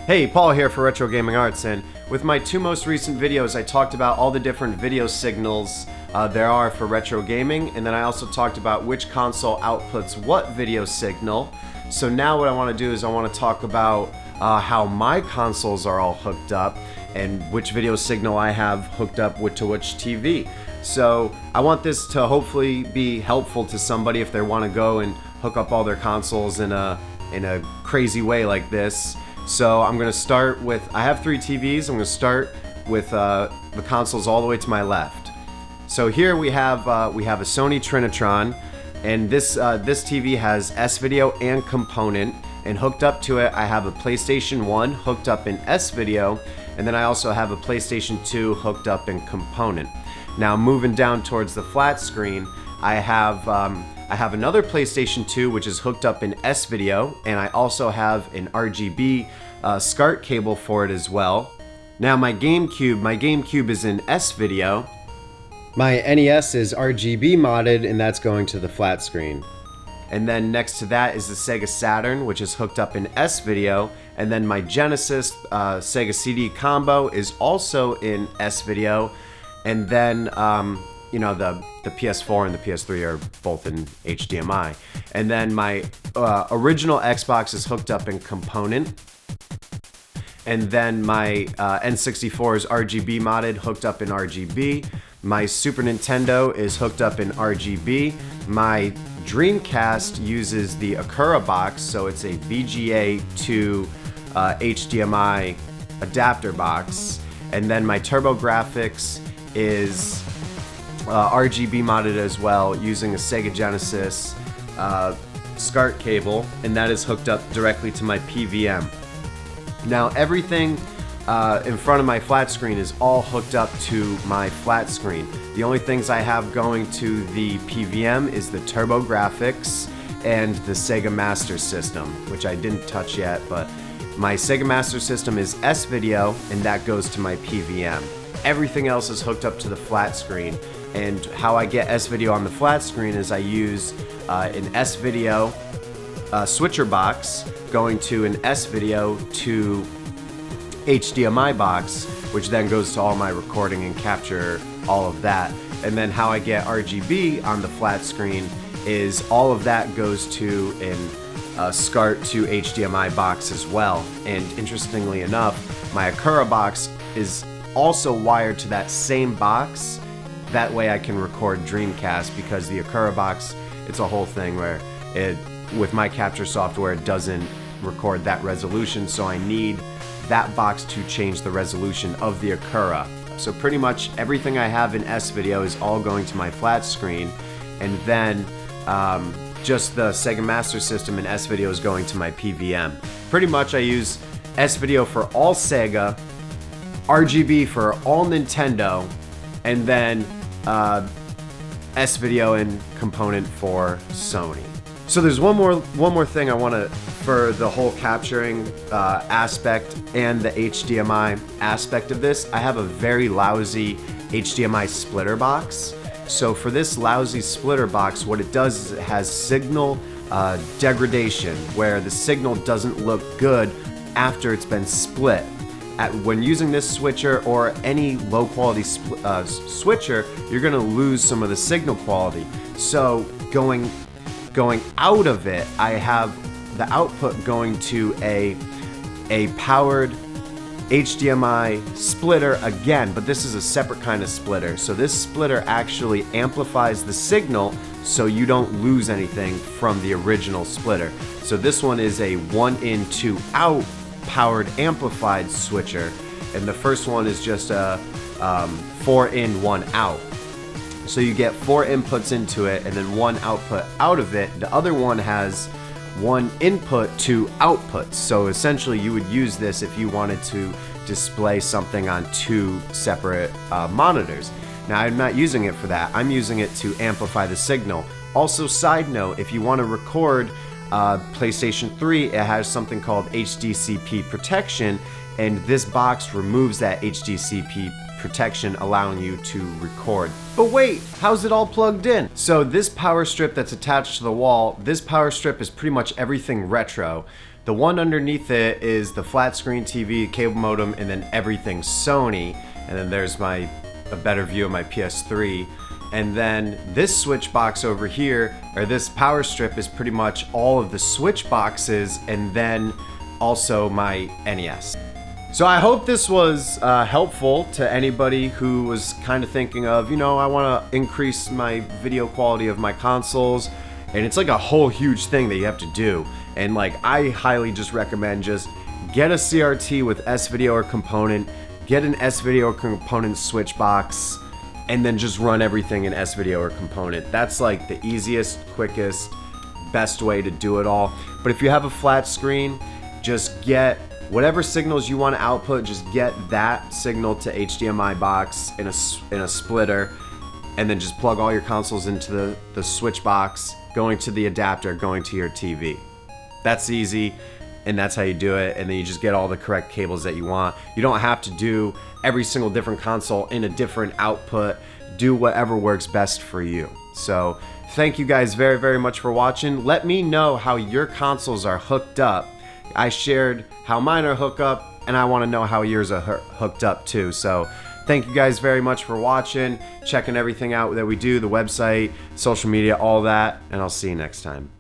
Hey, Paul here for Retro Gaming Arts, and with my two most recent videos I talked about all the different video signals there are for retro gaming, and then I also talked about which console outputs what video signal. So now what I want to do is I want to talk about how my consoles are all hooked up and which video signal I have hooked up to which TV. So I want this to hopefully be helpful to somebody if they want to go and hook up all their consoles in a crazy way like this. So I'm going to start with, I have three TVs, I'm going to start with the consoles all the way to my left. So here we have a Sony Trinitron, and this TV has S-Video and Component, and hooked up to it I have a PlayStation 1 hooked up in S-Video, and then I also have a PlayStation 2 hooked up in Component. Now moving down towards the flat screen, I have another PlayStation 2 which is hooked up in S-Video, and I also have an RGB SCART cable for it as well. Now my GameCube is in S-Video. My NES is RGB modded, and that's going to the flat screen. And then next to that is the Sega Saturn, which is hooked up in S-Video, and then my Genesis Sega CD combo is also in S-Video, and then you know, the PS4 and the PS3 are both in HDMI. And then my original Xbox is hooked up in Component. And then my N64 is RGB modded, hooked up in RGB. My Super Nintendo is hooked up in RGB. My Dreamcast uses the Akura box, so it's a VGA to HDMI adapter box. And then my TurboGrafx is RGB modded as well, using a Sega Genesis SCART cable, and that is hooked up directly to my PVM. Now everything in front of my flat screen is all hooked up to my flat screen. The only things I have going to the PVM is the TurboGrafx and the Sega Master System, which I didn't touch yet, but my Sega Master System is S-Video, and that goes to my PVM. Everything else is hooked up to the flat screen, and how I get S-Video on the flat screen is I use an S-Video switcher box going to an S-Video to HDMI box, which then goes to all my recording and capture all of that. And then how I get RGB on the flat screen is all of that goes to an SCART to HDMI box as well. And interestingly enough, my Akura box is also wired to that same box. That way I can record Dreamcast, because the Akura box, it's a whole thing where with my capture software, it doesn't record that resolution, so I need that box to change the resolution of the Akura. So pretty much everything I have in S-Video is all going to my flat screen, and then just the Sega Master System in S-Video is going to my PVM. Pretty much I use S-Video for all Sega, RGB for all Nintendo, and then S-Video and Component for Sony. So there's one more thing I want to, for the whole capturing aspect and the HDMI aspect of this, I have a very lousy HDMI splitter box. So for this lousy splitter box, what it does is it has signal degradation, where the signal doesn't look good after it's been split. When using this switcher or any low quality switcher, you're going to lose some of the signal quality. So going out of it, I have the output going to a powered HDMI splitter again, but this is a separate kind of splitter. So this splitter actually amplifies the signal so you don't lose anything from the original splitter. So this one is a 1 in 2 out powered amplified switcher, and the first one is just a 4 in 1 out. So you get 4 inputs into it and then 1 output out of it. The other one has 1 input to outputs. So essentially you would use this if you wanted to display something on 2 separate monitors. Now I'm not using it for that. I'm using it to amplify the signal. Also, side note, if you want to record PlayStation 3, it has something called HDCP protection, and this box removes that HDCP protection, allowing you to record. But wait, how's it all plugged in? So this power strip that's attached to the wall, this power strip is pretty much everything retro. The one underneath it is the flat screen TV, cable modem, and then everything Sony. And then there's a better view of my PS3. And then this switch box over here, or this power strip, is pretty much all of the switch boxes, and then also my NES. So I hope this was helpful to anybody who was kind of thinking of, you know, I want to increase my video quality of my consoles. And it's like a whole huge thing that you have to do. And like, I highly just recommend just get a CRT with S-Video or Component, get an S-Video or Component switch box, and then just run everything in S-Video or Component. That's like the easiest, quickest, best way to do it all. But if you have a flat screen, just get whatever signals you want to output, just get that signal to HDMI box in a splitter, and then just plug all your consoles into the switch box, going to the adapter, going to your TV. That's easy, and that's how you do it, and then you just get all the correct cables that you want. You don't have to do every single different console in a different output. Do whatever works best for you. So thank you guys very, very much for watching. Let me know how your consoles are hooked up. I shared how mine are hooked up, and I want to know how yours are hooked up too. So thank you guys very much for watching, checking everything out that we do, the website, social media, all that, and I'll see you next time.